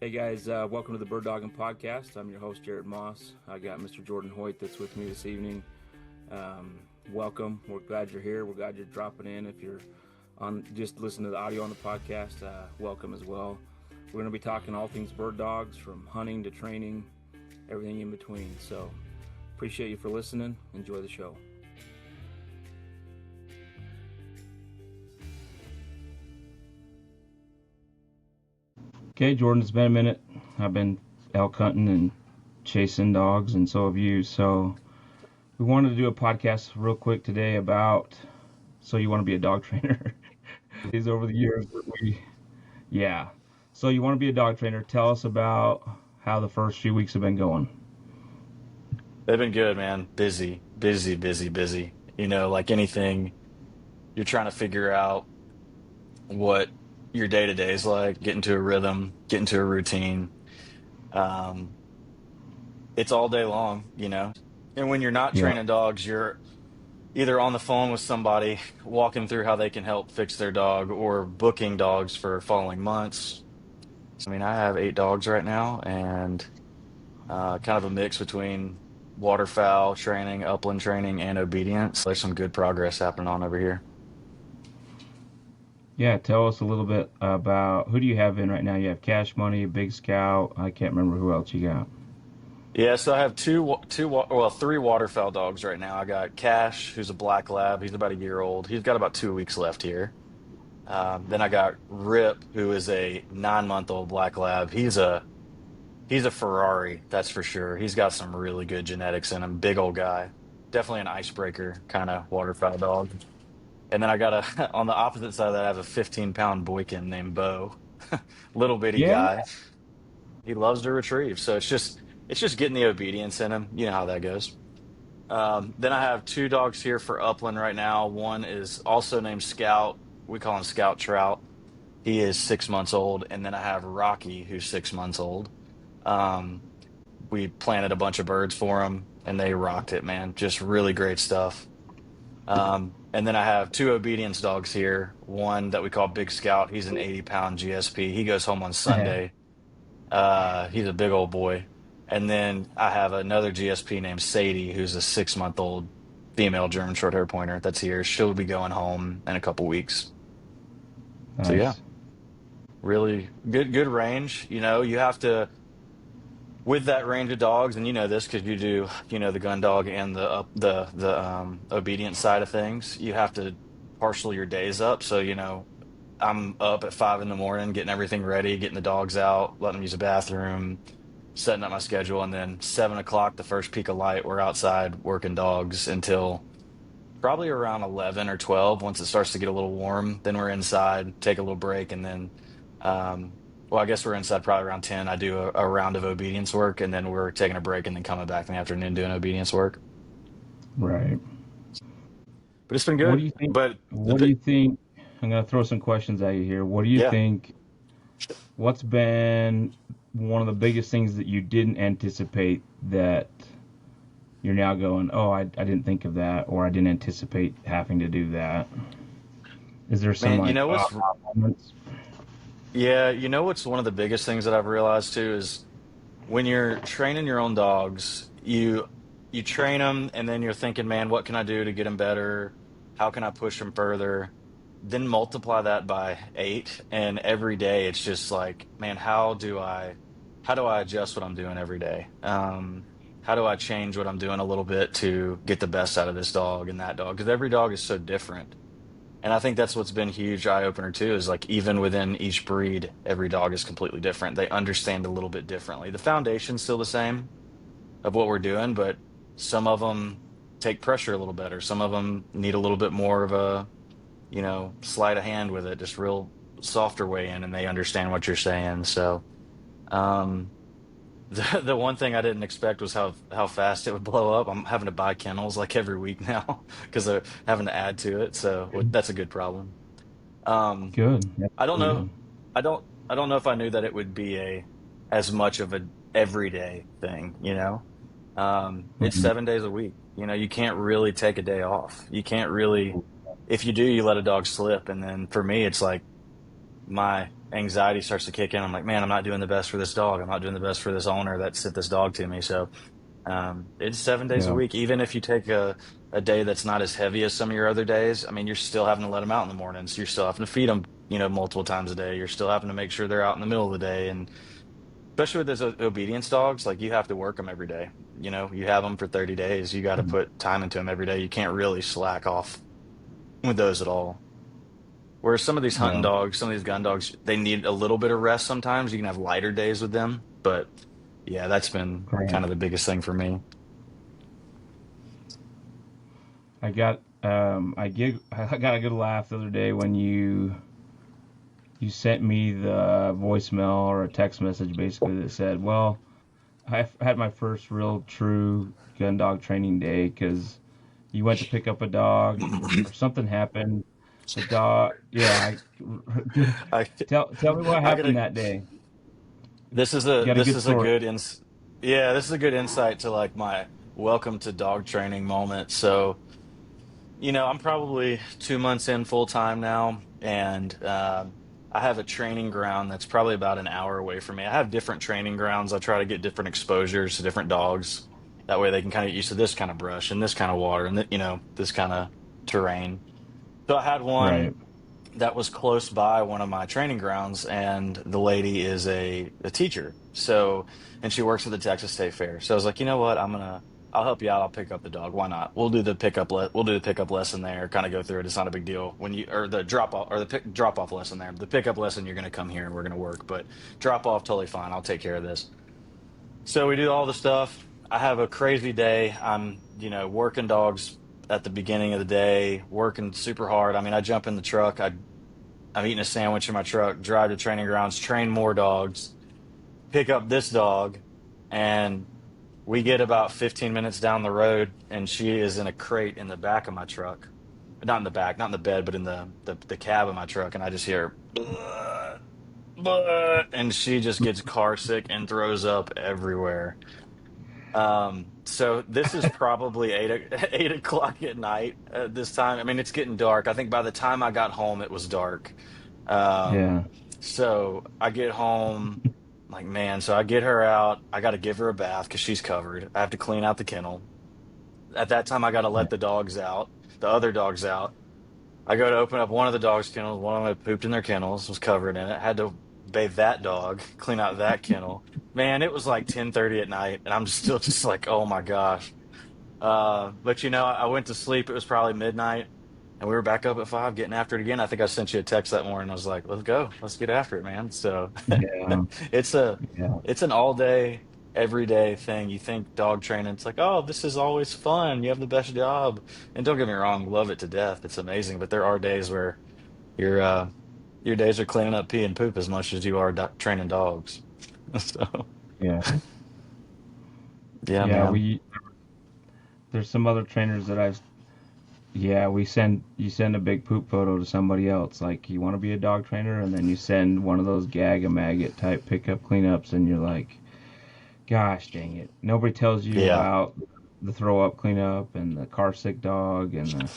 Hey guys, welcome to the Birddoggin podcast. I'm your host, Jared Moss. I got Mr. Jordan Hoyt that's with me this evening. Welcome. We're glad you're here. We're glad you're dropping in. If you're on just listening to the audio on the podcast, welcome as well. We're going to be talking all things bird dogs, from hunting to training, everything in between. So appreciate you for listening. Enjoy the show. Okay, Jordan, it's been a minute. I've been elk hunting and chasing dogs, and so have you. So we wanted to do a podcast real quick today about, so you want to be a dog trainer. These over the years that yeah. So you want to be a dog trainer. Tell us about how the first few weeks have been going. They've been good, man. Busy, busy, busy, busy. Like anything, you're trying to figure out what your day to day is like, get into a rhythm, get into a routine. Um, it's all day long. And when you're not Yeah. training dogs, you're either on the phone with somebody, walking through how they can help fix their dog, or booking dogs for following months. I have 8 dogs right now, and kind of a mix between waterfowl training, upland training, and obedience. There's some good progress happening on over here. Yeah, tell us a little bit about, who do you have in right now? You have Cash Money, Big Scout. I can't remember who else you got. Yeah, so I have three waterfowl dogs right now. I got Cash, who's a black lab. He's about a year old. He's got about 2 weeks left here. Then I got Rip, who is a 9-month-old black lab. He's a Ferrari, that's for sure. He's got some really good genetics in him. Big old guy. Definitely an icebreaker kind of waterfowl dog. And then I got on the opposite side of that, I have a 15-pound Boykin named Bo. Little bitty Yeah. guy. He loves to retrieve. So it's just getting the obedience in him. You know how that goes. Then I have 2 dogs here for upland right now. One is also named Scout. We call him Scout Trout. He is 6 months old. And then I have Rocky, who's 6 months old. Um, we planted a bunch of birds for him, and they rocked it, man. Just really great stuff. And then I have 2 obedience dogs here. One that we call Big Scout. He's an 80-pound GSP. He goes home on Sunday. He's a big old boy. And then I have another GSP named Sadie, who's a 6-month-old female German short hair pointer that's here. She'll be going home in a couple weeks. So yeah, Nice. really good range. You have to, with that range of dogs, and you know this because you do, the gun dog and the obedience side of things. You have to parcel your days up. So I'm up at 5 in the morning, getting everything ready, getting the dogs out, letting them use the bathroom, setting up my schedule, and then 7 o'clock, the first peak of light, we're outside working dogs until probably around 11 or 12. Once it starts to get a little warm, then we're inside, take a little break, and then, well, I guess we're inside probably around 10. I do a round of obedience work, and then we're taking a break and then coming back in the afternoon doing obedience work. Right. But it's been What do good. you think? But What do you think? I'm going to throw some questions at you here. What do you yeah, think? What's been one of the biggest things that you didn't anticipate that you're now going, oh, I didn't think of that, or I didn't anticipate having to do that? Is there some man, like moments? what's one of the biggest things that I've realized too is when you're training your own dogs, you train them, and then you're thinking, man, what can I do to get them better? How can I push them further? Then multiply that by 8, and every day it's just like, man, how do I adjust what I'm doing every day? How do I change what I'm doing a little bit to get the best out of this dog and that dog? Because every dog is so different. And I think that's what's been a huge eye opener too, is like even within each breed, every dog is completely different. They understand a little bit differently. The foundation's still the same of what we're doing, but some of them take pressure a little better. Some of them need a little bit more of a, sleight of hand with it, just real softer way in, and they understand what you're saying. So, um, the one thing I didn't expect was how fast it would blow up. I'm having to buy kennels like every week now because they're having to add to it. So that's a good problem. Um, Good. That's I don't really know. good. I don't know if I knew that it would be a as much of a everyday thing. It's Mhm. 7 days a week. You can't really take a day off. You can't really, if you do, you let a dog slip. And then for me, it's like my anxiety starts to kick in. I'm like, man, I'm not doing the best for this dog. I'm not doing the best for this owner that sent this dog to me. So it's 7 days a Yeah. week. Even if you take a day that's not as heavy as some of your other days, I mean, you're still having to let them out in the mornings. You're still having to feed them, multiple times a day. You're still having to make sure they're out in the middle of the day. And especially with those obedience dogs, like you have to work them every day. You have them for 30 days. You got to put time into them every day. You can't really slack off with those at all. Whereas some of these hunting Yeah. dogs, some of these gun dogs, they need a little bit of rest sometimes. You can have lighter days with them. But yeah, that's been Right. kind of the biggest thing for me. I got a good laugh the other day when you sent me the voicemail or a text message basically that said, "Well, had my first real true gun dog training day because you went to pick up a dog or something happened. The dog, yeah. I Tell me what I happened gotta that day. this is You a got a this good is a story. good ins yeah, this is a good insight to like my welcome to dog training moment. So, I'm probably 2 months in full time now, and I have a training ground that's probably about an hour away from me. I have different training grounds. I try to get different exposures to different dogs. That way they can kind of get used to this kind of brush and this kind of water and this kind of terrain. So I had one Right. that was close by one of my training grounds, and the lady is a teacher. So, and she works at the Texas State Fair. So I was like, you know what? I'll help you out. I'll pick up the dog. Why not? We'll do the pickup lesson there, kind of go through it. It's not a big deal or the drop off lesson there. The pickup lesson, you're going to come here and we're going to work, but drop off, totally fine. I'll take care of this. So we do all the stuff. I have a crazy day. I'm, working dogs at the beginning of the day, working super hard. I mean, I jump in the truck. I'm eating a sandwich in my truck, drive to training grounds, train more dogs, pick up this dog, and we get about 15 minutes down the road, and she is in a crate in the back of my truck. Not in the back, not in the bed, but in the cab of my truck, and I just hear, "Bleh, bleh," and she just gets car sick and throws up everywhere. So this is probably 8 o'clock at night at this time. I mean, it's getting dark. I think by the time I got home, it was dark. Um, Yeah. so I get home, like, man, so I get her out. I got to give her a bath because she's covered. I have to clean out the kennel. At that time, I got to let the dogs out, the other dogs out. I go to open up one of the dogs' kennels. One of them had pooped in their kennels, was covered in it. Had to bathe that dog, clean out that kennel. Man, it was like 10:30 at night, and I'm still just like, oh my gosh. But I went to sleep. It was probably midnight, and we were back up at 5, getting after it again. I think I sent you a text that morning. I was like, let's go, let's get after it, man. So Yeah. it's a Yeah. it's an all day, everyday thing. You think dog training, it's like, oh, this is always fun. You have the best job. And don't get me wrong, love it to death. It's amazing. But there are days where your your days are cleaning up pee and poop as much as you are training dogs. So Yeah. yeah, Yeah. man. There's some other trainers that I've Yeah, you send a big poop photo to somebody else. Like you want to be a dog trainer, and then you send one of those gag a maggot type pickup cleanups, and you're like, gosh dang it! Nobody tells you Yeah. about the throw up cleanup and the car sick dog and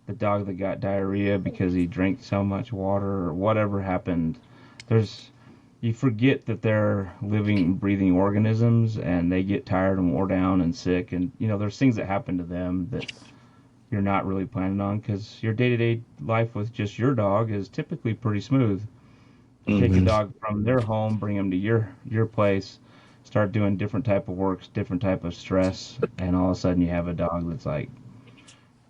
the dog that got diarrhea because he drank so much water or whatever happened. There's You forget that they're living, breathing organisms, and they get tired and wore down and sick, and there's things that happen to them that you're not really planning on because your day-to-day life with just your dog is typically pretty smooth. You take a Hmm. dog from their home, bring them to your place, start doing different type of works, different type of stress, and all of a sudden you have a dog that's like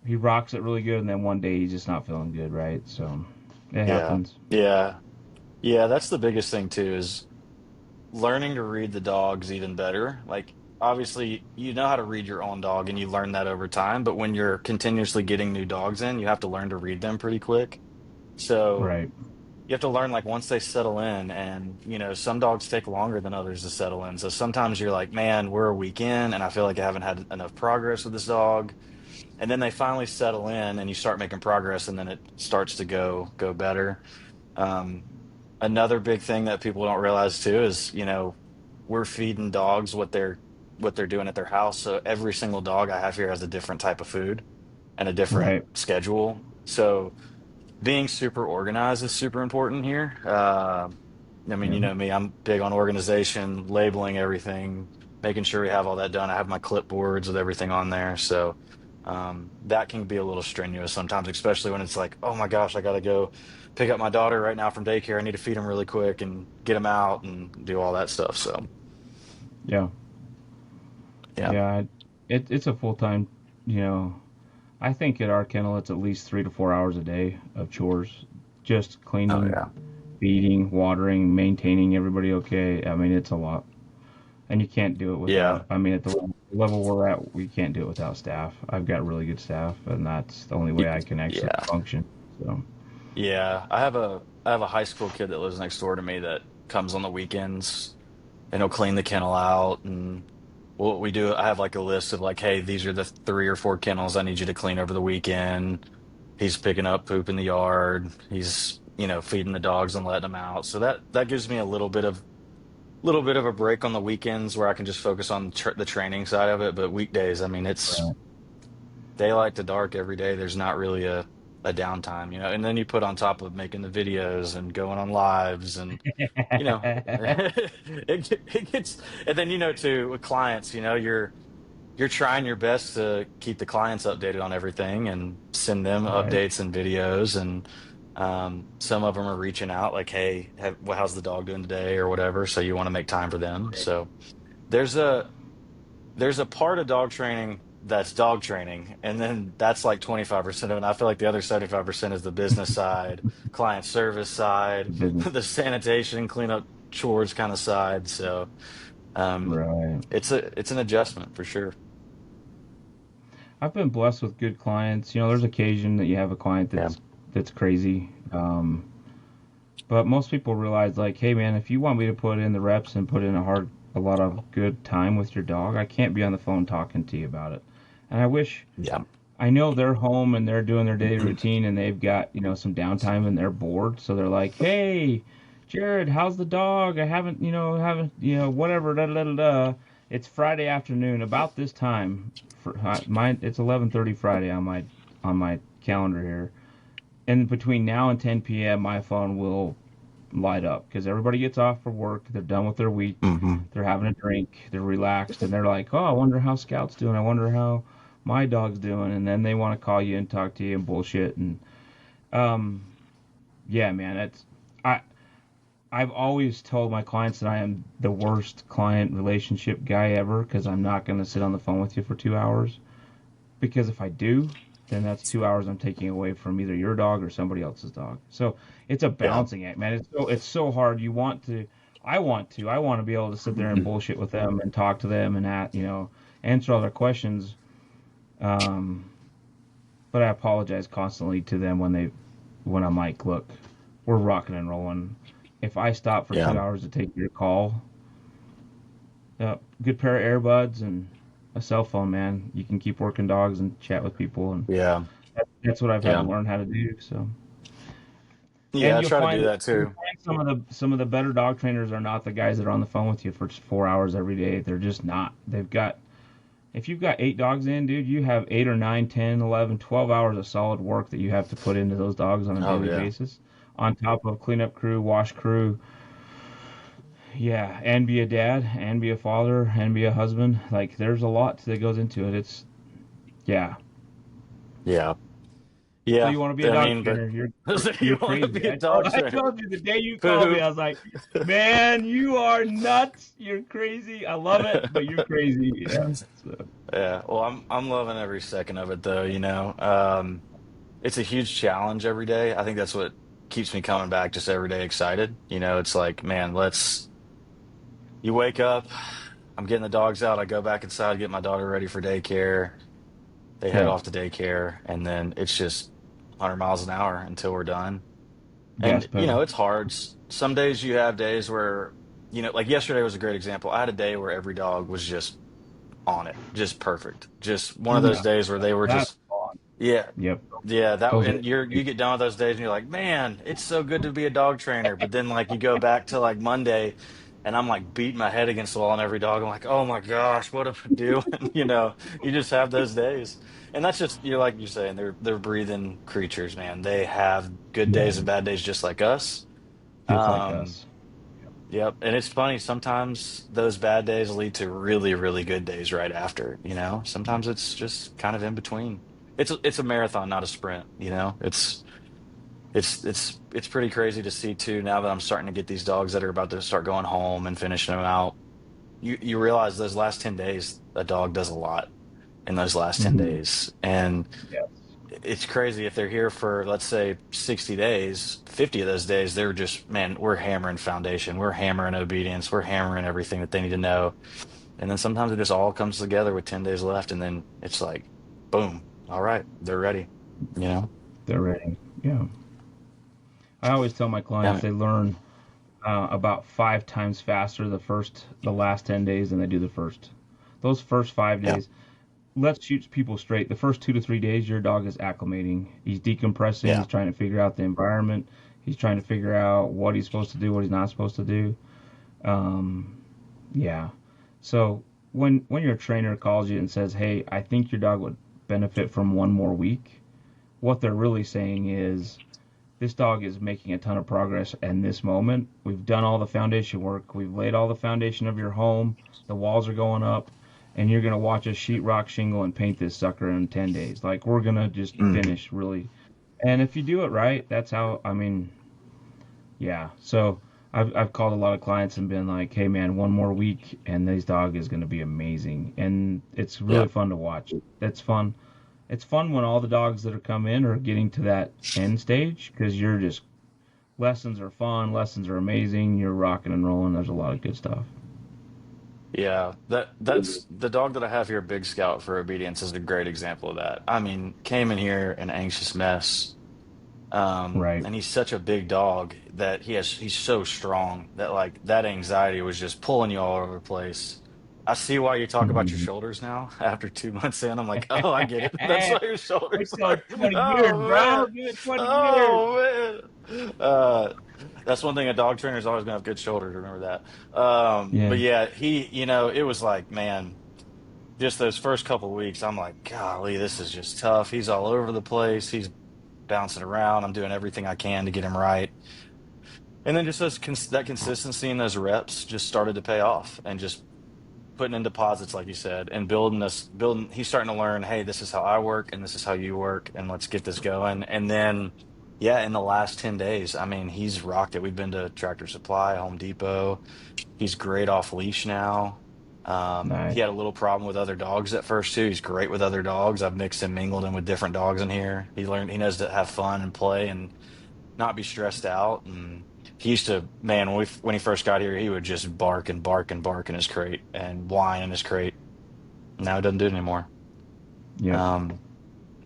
he rocks it really good, and then one day he's just not feeling good, right? So it Yeah. happens. Yeah. Yeah, that's the biggest thing too is learning to read the dogs even better. Like obviously you know how to read your own dog and you learn that over time, but when you're continuously getting new dogs in, you have to learn to read them pretty quick. So Right. you have to learn like once they settle in and some dogs take longer than others to settle in. So sometimes you're like, man, we're a week in and I feel like I haven't had enough progress with this dog. And then they finally settle in and you start making progress and then it starts to go better. Um, Another big thing that people don't realize too is, we're feeding dogs what they're doing at their house. So every single dog I have here has a different type of food and a different Right. schedule. So being super organized is super important here. I mean, Yeah. you know me, I'm big on organization, labeling everything, making sure we have all that done. I have my clipboards with everything on there. So that can be a little strenuous sometimes, especially when it's like, oh my gosh, I got to go pick up my daughter right now from daycare. I need to feed him really quick and get him out and do all that stuff. So, Yeah. yeah. Yeah. It's a full time, you know, I think at our kennel it's at least 3 to 4 hours a day of chores, just Oh, cleaning, yeah. feeding, watering, maintaining everybody okay. I mean, it's a lot, and you can't do it Yeah. without. I mean, at the level we're at, we can't do it without staff. I've got really good staff, and that's the only way Y- I can actually Yeah. function. So, Yeah. I have a high school kid that lives next door to me that comes on the weekends and he'll clean the kennel out. And what we do, I have like a list of like, hey, these are the 3 or 4 kennels I need you to clean over the weekend. He's picking up poop in the yard. He's, you know, feeding the dogs and letting them out. So that gives me a little bit of a break on the weekends where I can just focus on the training side of it. But weekdays, I mean, it's right. daylight to dark every day. There's not really a downtime, you know. And then you put on top of making the videos and going on lives and you know, it gets, and then, you know, too, with clients, you know, you're trying your best to keep the clients updated on everything and send them Right. updates and videos. And some of them are reaching out like, hey, how's the dog doing today or whatever. So you want to make time for them. So there's a there's a part of dog training that's dog training, and then that's like 25% of it. And I feel like the other 75% is the business side, client service side, The business. the sanitation, cleanup, chores kind of side. So um, Right. it's an adjustment for sure. I've been blessed with good clients. You know, there's occasion that you have a client Yeah. that's crazy. But most people realize, like, hey, man, if you want me to put in the reps and put in a lot of good time with your dog, I can't be on the phone talking to you about it. And I wish, Yeah. I know they're home and they're doing their daily routine and they've got, you know, some downtime and they're bored. So they're like, hey, Jared, how's the dog? I haven't, whatever, da da da da. It's Friday afternoon, about this time. It's 11:30 Friday on my calendar here. And between now and 10 p.m., my phone will light up because everybody gets off for work. They're done with their week. Hmm. They're having a drink. They're relaxed, and they're like, "Oh, I wonder how Scout's doing. I wonder how my dog's doing." And then they want to call you and talk to you and bullshit. And um, yeah, man, I I've always told my clients that I am the worst client relationship guy ever because I'm not going to sit on the phone with you for 2 hours. Because if I do, then that's 2 hours I'm taking away from either your dog or somebody else's dog. So it's a Yeah. balancing act, man. It's so hard. I want to be able to sit there and bullshit with them and talk to them and answer all their questions. Um, but I apologize constantly to them when I'm like, look, we're rocking and rolling. If I stop for Yeah. 2 hours to take your call, good pair of earbuds and a cell phone, man. You can keep working dogs and chat with people, and Yeah. that's what I've had to Yeah. learn how to do. So, Yeah. and I try to do that you'll too. find some of the better dog trainers are not the guys that are on the phone with you for 4 hours every day. They're just not. If you've got 8 dogs in, dude, you have 8 or 9, 10, 11, 12 hours of solid work that you have to put into those dogs on a Oh daily yeah. basis, on top of cleanup crew, wash crew, yeah, and be a dad, and be a father, and be a husband. Like, there's a lot that goes into it. Yeah. Yeah. So Yeah. you want to be a I dog mean, but trainer? You're you you're want to crazy. be a dog I trainer? told you the day you called me, Poop. I was like, man, you are nuts. You're crazy. I love it, but you're crazy. Yeah. So, Yeah, well, I'm loving every second of it though, you know. It's a huge challenge every day. I think that's what keeps me coming back just every day excited. You know, it's like, man, you wake up, I'm getting the dogs out, I go back inside, get my daughter ready for daycare. They head yeah. off to daycare, and then it's just 100 miles an hour until we're done. Gas And, you pedal. know, it's hard. Some days you have days where, you know, like yesterday was a great example. I had a day where every dog was just on it, just perfect. Just one of those Yeah. days where they were That's just, fun. yeah, Yep. yeah, Those are and you get done with those days and you're like, man, it's so good to be a dog trainer. But then like you go back to like Monday and I'm like beating my head against the wall on every dog. I'm like, oh my gosh, what am I doing? You just have those days. And that's just, like you're saying, they're breathing creatures, man. They have good Yeah, days and bad days just like us. just like Um, us. yep. And it's funny, sometimes those bad days lead to really, really good days right after. Sometimes it's just kind of in between. It's a marathon, not a sprint. It's pretty crazy to see too, now that I'm starting to get these dogs that are about to start going home and finishing them out. You realize those last 10 days, a dog does a lot in those last 10 Hmm. days. And Yes. it's crazy if they're here for, let's say, 60 days, 50 of those days, they're just, man, we're hammering foundation, we're hammering obedience, we're hammering everything that they need to know. And then sometimes it just all comes together with 10 days left. And then it's like, boom, all right, they're ready, you know? They're ready. Yeah. I always tell my clients Yeah, they learn about 5 times faster the last 10 days than they do the first. Those first five yeah, days, let's shoot people straight. The first 2 to 3 days, your dog is acclimating. He's decompressing. yeah. He's trying to figure out the environment. He's trying to figure out what he's supposed to do, what he's not supposed to do. Um, yeah. So when your trainer calls you and says, "Hey, I think your dog would benefit from 1 more week," what they're really saying is, this dog is making a ton of progress in this moment. We've done all the foundation work. We've laid all the foundation of your home. The walls are going up, and you're gonna watch us sheetrock, shingle, and paint this sucker in 10 days. Like, we're gonna just Mhm. finish really. And if you do it right, that's how. I mean, yeah. So I've called a lot of clients and been like, "Hey man, 1 more week, and this dog is gonna be amazing." And it's Yeah. really fun to watch. That's fun. It's fun when all the dogs that are come in are getting to that end stage, because you're just, lessons are fun, lessons are amazing, you're rocking and rolling. There's a lot of good stuff. Yeah, that's the dog that I have here, Big Scout for obedience, is a great example of that. I mean, came in here an anxious mess. Right. And he's such a big dog that he's so strong that like that anxiety was just pulling you all over the place. I see why you talk about your Mhm. shoulders now after 2 months in. I'm like, oh, I get it. That's why your Wait shoulders till are. it's 20 years, Oh bro. man. Give it 20 years. Oh man. That's one thing, a dog trainer is always gonna have good shoulders. Remember that. Yeah. But yeah, it was like, man, just those first couple of weeks, I'm like, golly, this is just tough. He's all over the place. He's bouncing around. I'm doing everything I can to get him right. And then just that consistency and those reps just started to pay off, and just putting in deposits, like you said, and building. He's starting to learn, hey, this is how I work and this is how you work, and let's get this going. And then, yeah, in the last 10 days, I mean, he's rocked it. We've been to Tractor Supply, Home Depot. He's great off leash now. Nice. He had a little problem with other dogs at first too. He's great with other dogs. I've mixed and mingled him with different dogs in here. He knows to have fun and play and not be stressed out. And he used to, man, when he first got here, he would just bark and bark and bark in his crate and whine in his crate. Now he doesn't do it anymore. Yep. Um,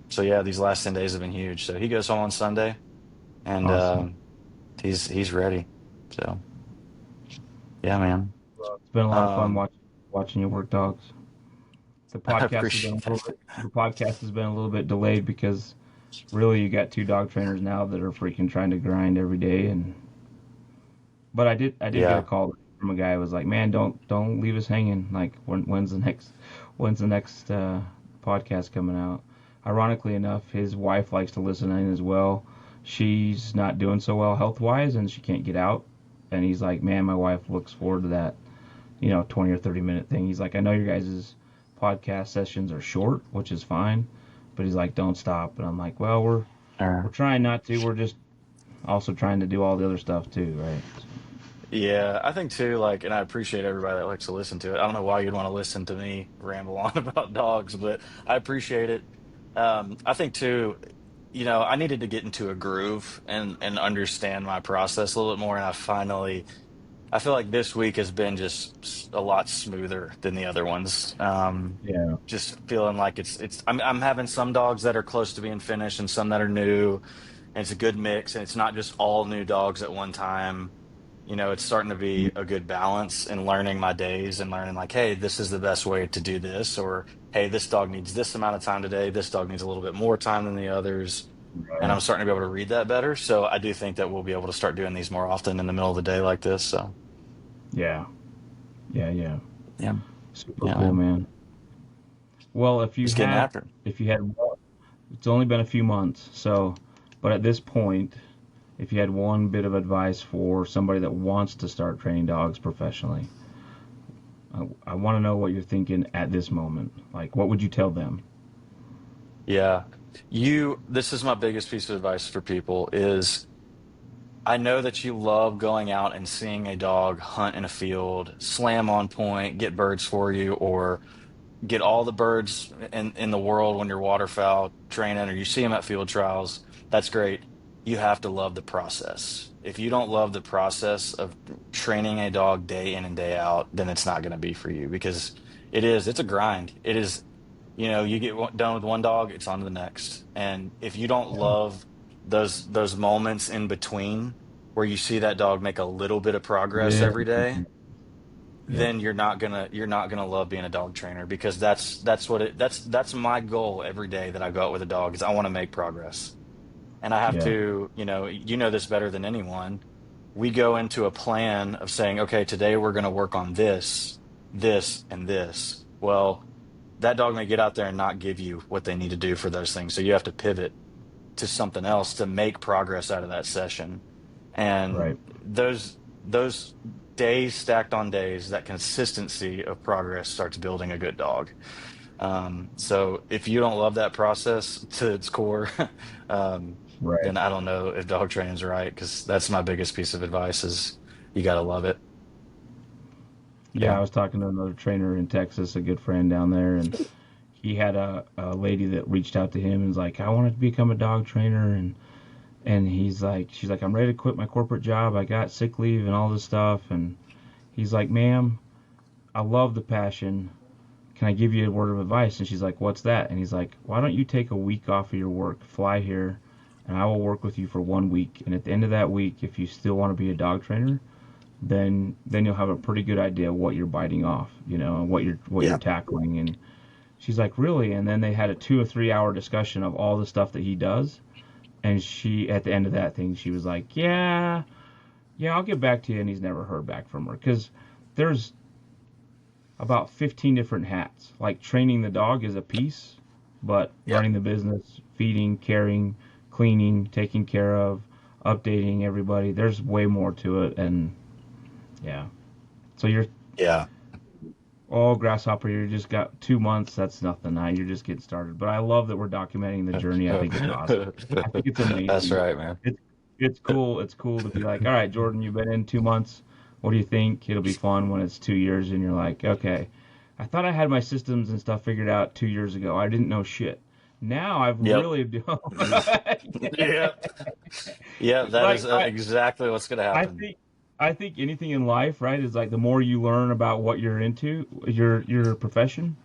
so yeah, these last 10 days have been huge. So he goes home on Sunday, and Awesome. he's ready. So yeah, man. Well, it's been a lot of fun Um, watching you work dogs. The I podcast has been a appreciate little it. bit the podcast has been a little bit delayed because really you got two dog trainers now that are freaking trying to grind every day. And but I did get a Yeah. call from a guy who was like, "Man, don't leave us hanging. Like, when's the next podcast coming out?" Ironically enough, his wife likes to listen in as well. She's not doing so well health wise, and she can't get out. And he's like, "Man, my wife looks forward to that, 20 or 30 minute thing." He's like, "I know your guys' podcast sessions are short, which is fine, but he's like, don't stop." And I'm like, "Well, we're trying not to. We're just also trying to do all the other stuff too, right?" Yeah, I think too, like, and I appreciate everybody that likes to listen to it. I don't know why you'd want to listen to me ramble on about dogs, but I appreciate it. I think too, I needed to get into a groove and understand my process a little bit more. And I feel like this week has been just a lot smoother than the other ones. Yeah. Just feeling like I'm having some dogs that are close to being finished and some that are new, and it's a good mix, and it's not just all new dogs at one time. It's starting to be a good balance, and learning my days and learning like, hey, this is the best way to do this, or hey, this dog needs this amount of time today. This dog needs a little bit more time than the others. And Right. I'm starting to be able to read that better. So I do think that we'll be able to start doing these more often in the middle of the day like this. So Yeah. Yeah. Yeah. Yeah. Super Yeah, cool, man. man. Well, Just getting after it. if you had, it's only been a few months, so, but at this point, if you had one bit of advice for somebody that wants to start training dogs professionally, I want to know what you're thinking at this moment. Like, what would you tell them? Yeah. This is my biggest piece of advice for people is I know that you love going out and seeing a dog hunt in a field, slam on point, get birds for you, or get all the birds in the world when you're waterfowl training or you see them at field trials. That's great. You have to love the process. If you don't love the process of training a dog day in and day out, then it's not going to be for you because it's a grind. It is, you get done with one dog, it's on to the next. And if you don't love those moments in between where you see that dog make a little bit of progress Yeah. every day, Yep. then you're not gonna love being a dog trainer because that's my goal every day that I go out with a dog is I want to make progress. And I have Yeah. to, this better than anyone. We go into a plan of saying, okay, today we're going to work on this, this, and this. Well, that dog may get out there and not give you what they need to do for those things. So you have to pivot to something else to make progress out of that session. And Right. those days stacked on days, that consistency of progress starts building a good dog. So if you don't love that process to its core, Right. then I don't know if dog training's right, because that's my biggest piece of advice is you got to love it. Yeah, Yeah. I was talking to another trainer in Texas, a good friend down there, and he had a lady that reached out to him and was like, I wanted to become a dog trainer, and she's like, I'm ready to quit my corporate job. I got sick leave and all this stuff, and he's like, ma'am, I love the passion. Can I give you a word of advice? And she's like, what's that? And he's like, why don't you take a week off of your work, fly here, and I will work with you for 1 week. And at the end of that week, if you still want to be a dog trainer, then you'll have a pretty good idea what you're biting off, and what you're Yeah. tackling. And she's like, really? And then they had a 2 or 3 hour discussion of all the stuff that he does. And she, at the end of that thing, she was like, yeah, yeah, I'll get back to you. And he's never heard back from her because there's about 15 different hats. Like training the dog is a piece, but Yep. running the business, feeding, caring, cleaning, taking care of, updating everybody, there's way more to it. And yeah, so you're Yeah. all grasshopper. You just got 2 months. That's nothing. Now you're just getting started. But I love that we're documenting the journey. I think it's awesome. I think it's That's amazing. right, man. It's it's cool. It's cool to be like, all right, Jordan, you've been in 2 months. What do you think? It'll be fun when it's 2 years, and you're like, okay, I thought I had my systems and stuff figured out 2 years ago. I didn't know shit. Now I've Yep. really done. Yeah. Yeah, that like is exactly what's going to I happen. think I think anything in life, right, is like the more you learn about what you're into, your profession,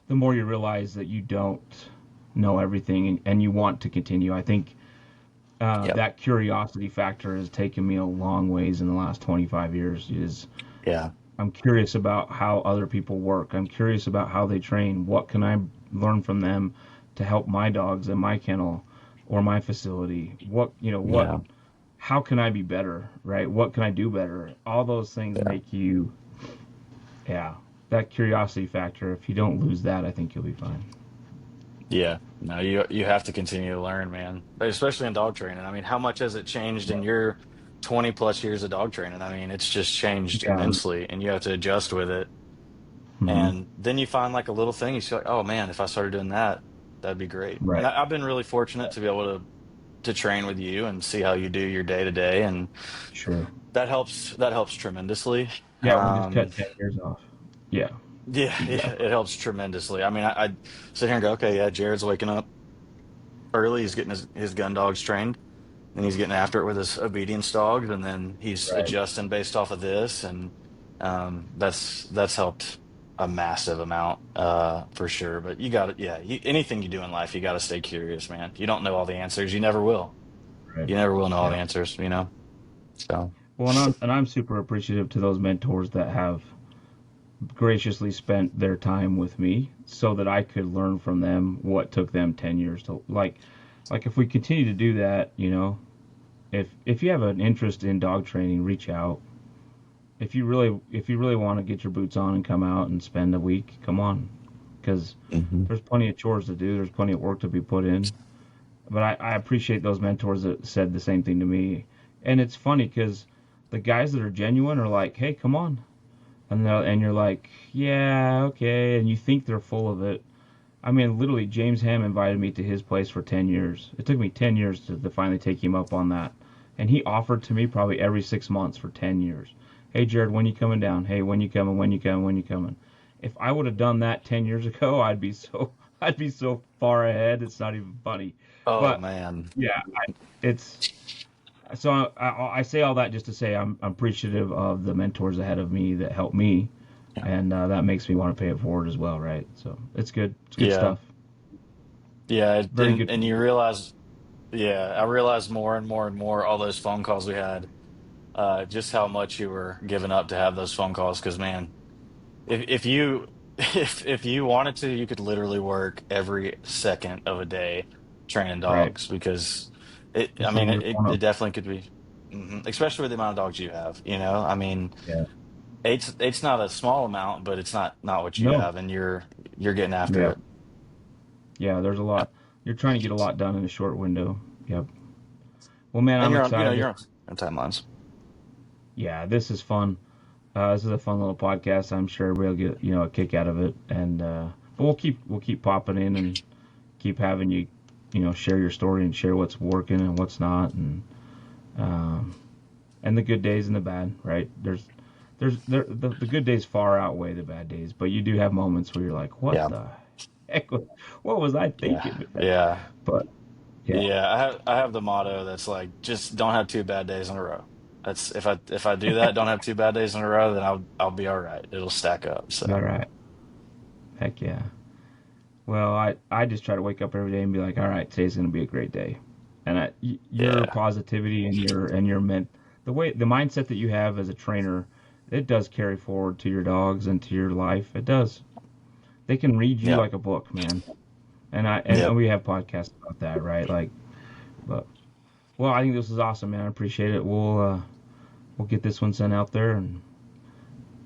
the more you realize that you don't know everything, and you want to continue. I think Yep. that curiosity factor has taken me a long ways in the last 25 years. Is Yeah. I'm curious about how other people work. I'm curious about how they train. What can I learn from them to help my dogs in my kennel or my facility? What Yeah. how can I be better, right? What can I do better? All those things Yeah. make you, yeah, that curiosity factor. If you don't lose that, I think you'll be fine. Yeah. No, you have to continue to learn, man. But especially in dog training. I mean, how much has it changed in Yeah. your 20 plus years of dog training? I mean, it's just changed Yeah. immensely and you have to adjust with it. Hmm. And then you find like a little thing, you see like, oh man, if I started doing that, that'd be great. And Right. I've been really fortunate to be able to train with you and see how you do your day to day, and Sure. that helps tremendously. Yeah, we just cut Um, 10 years off. Yeah. yeah, yeah, it helps tremendously. I mean, I sit here and go, okay, yeah, Jared's waking up early, he's getting his gun dogs trained, and he's getting after it with his obedience dogs, and then he's Right. adjusting based off of this, and that's helped a massive amount, for sure. But you got to, yeah, anything you do in life, you got to stay curious, man. You don't know all the answers, you never will. Right. You never will know all the Yeah. answers, you know. So Well, and I'm super appreciative to those mentors that have graciously spent their time with me so that I could learn from them what took them 10 years to like if we continue to do that, if you have an interest in dog training, reach out. if you really want to get your boots on and come out and spend a week, come on, because Hmm. there's plenty of chores to do. There's plenty of work to be put in. But I appreciate those mentors that said the same thing to me. And it's funny because the guys that are genuine are like, "Hey, come on," and you're like, "Yeah, okay," and you think they're full of it. I mean, literally, James Ham invited me to his place for 10 years. It took me 10 years to finally take him up on that. And he offered to me probably every 6 months for 10 years. Hey, Jared, when you coming down? Hey, when you coming? When you coming? When you coming? If I would have done that 10 years ago, I'd be so far ahead. It's not even funny. Oh But man. yeah, it's so I say all that just to say I'm appreciative of the mentors ahead of me that helped me, Yeah. and that makes me want to pay it forward as well, right? So it's good. It's good Yeah. stuff. Yeah. Very good. And you realize, yeah, I realized more and more and more all those phone calls we had, just how much you were giving up to have those phone calls. Because man, if you if you wanted to, you could literally work every second of a day training Right. dogs because I Especially mean, when you're going it up. definitely could be, especially with the amount of dogs you have. I mean, Yeah. eight's not a small amount, but it's not what you No. have, and you're getting after Yeah. it. Yeah. There's a Yep. lot. You're trying to get a lot done in a short window. Yep. Well, man, And I'm you're on, excited. you're on timelines. Yeah, this is fun. This is a fun little podcast. I'm sure we'll get a kick out of it, and but we'll keep popping in and keep having you, share your story and share what's working and what's not, um, and the good days and the bad. Right? The good days far outweigh the bad days, but you do have moments where you're like, what Yeah. the heck? What was I Yeah. thinking? Yeah. But yeah, Yeah, I have the motto that's like just don't have two bad days in a row. That's if I do that, don't have two bad days in a row, then I'll be all right. It'll stack up. all So right. Heck yeah. Well, I just try to wake up every day and be like, all right, today's gonna be a great day. And your yeah, positivity and the mindset that you have as a trainer, it does carry forward to your dogs and to your life. It does. They can read you yeah, like a book, man. And yep. we have podcasts about that, right? Like, but well, I think this is awesome, man. I appreciate it. We'll get this one sent out there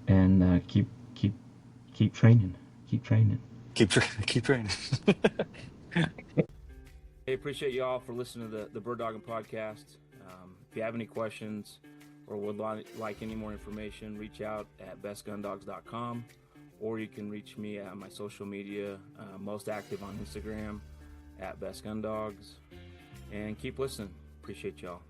and keep keep training, keep training. Keep training. Hey, appreciate you all for listening to the Birddoggin podcast. If you have any questions or would like any more information, reach out at bestgundogs.com, or you can reach me at my social media, most active on Instagram at bestgundogs. And keep listening. Appreciate y'all.